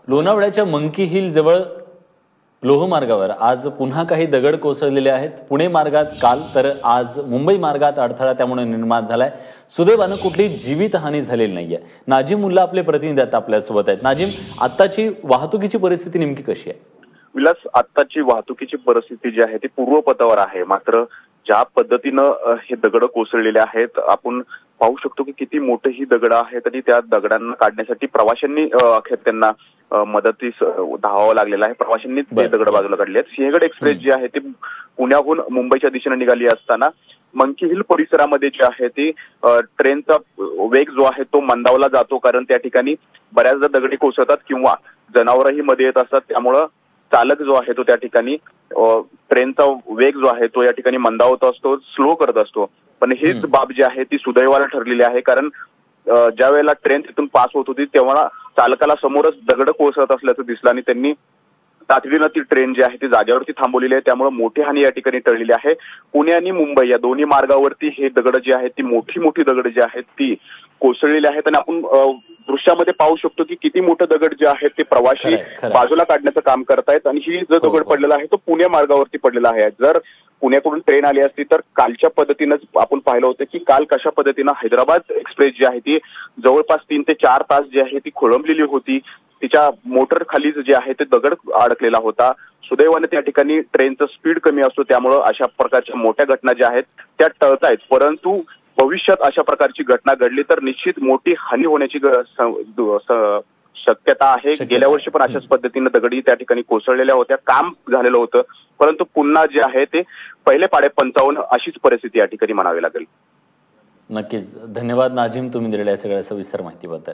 लोणावळ्याच्या monkey hill जवळ लोहमार्गावर आज पुन्हा काही दगड कोसळलेले आहेत। पुणे मार्गात काल तर आज मुंबई मार्गात अडथळा त्यामुळे निर्माण झालाय। सुदैवानं कुठली जीवितहानी झालेली नाहीये। नाजिम मुल्ला आपले प्रतिनिधी आता आपल्यासोबत आहेत। नाजिम, आत्ताची वाहतुकीची परिस्थिती नेमकी कशी आहे? विलास, आत्ताची वाहतुकीची परिस्थिती जी आहे ती पूर्वपथावर आहे। मात्र ज्या पद्धतीनं हे दगड कोसळलेले आहेत आपण पाहू शकतो की किती मोठे ही दगड आहेत आणि त्या दगडांना काढण्यासाठी प्रवाशांनी अखेर त्यांना मदतीस धावावं लागलेलं आहे। प्रवाशांनी ते दगड बाजूला काढले आहेत। सिंहगड एक्सप्रेस जी आहे ती पुण्याहून मुंबईच्या दिशेने निघाली असताना मंकी हिल परिसरामध्ये जी आहे ती ट्रेनचा वेग जो आहे तो मंदावला जातो, कारण त्या ठिकाणी बऱ्याचदा दगडी कोसळतात किंवा जनावरही मध्ये येत असतात। त्यामुळे चालक जो आहे तो त्या ठिकाणी ट्रेनचा वेग जो आहे तो या ठिकाणी मंदावत असतो, स्लो करत असतो। पण हीच बाब जी आहे ती सुदैवाला ठरलेली आहे, कारण ज्या वेळेला ट्रेन तिथून पास होत होती तेव्हा चालकाला समोरच दगड कोसळत असल्याचं दिसलं आणि त्यांनी तातडीनं ती ट्रेन जी आहे ती जागेवरती थांबवलेली आहे। त्यामुळे मोठी हानी या ठिकाणी टळलेली आहे। पुणे आणि मुंबई या दोन्ही मार्गावरती हे दगड जी आहेत ती मोठी दगड जी आहेत ती कोसळलेली आहेत आणि आपण दृश्यामध्ये पाहू शकतो की किती मोठे दगड जे आहेत ते प्रवासी बाजूला काढण्याचं काम करतायत आणि ही जो दगड पडलेला आहे तो पुणे मार्गावरती पडलेला आहे। जर पुण्याकडून ट्रेन आली असती तर कालच्या पद्धतीनंच आपण पाहिलं होतं की काल कशा पद्धतीनं हैदराबाद एक्सप्रेस जी आहे ती जवळपास 3 ते 4 तास जी आहे ती खोळंबलेली होती। तिच्या मोटर खाली जे आहे ते दगड अडकलेला होता। सुदैवाने त्या ठिकाणी ट्रेनचं स्पीड कमी असतो, त्यामुळे अशा प्रकारच्या मोठ्या घटना ज्या आहेत त्या टळतायत। परंतु भविष्यात अशा प्रकारची घटना घडली तर निश्चित मोठी हानी होण्याची शक्यता आहे। गेल्या वर्षी पण अशाच पद्धतीने दगडी त्या ठिकाणी कोसळलेल्या होत्या, काम झालेलं होतं, परंतु पुन्हा जे आहे ते पहिले पाडे 55 अशीच परिस्थिती या ठिकाणी म्हणावी लागेल। नक्कीच धन्यवाद नाजिम, तुम्ही दिलेल्या सगळ्या सविस्तर माहितीबद्दल।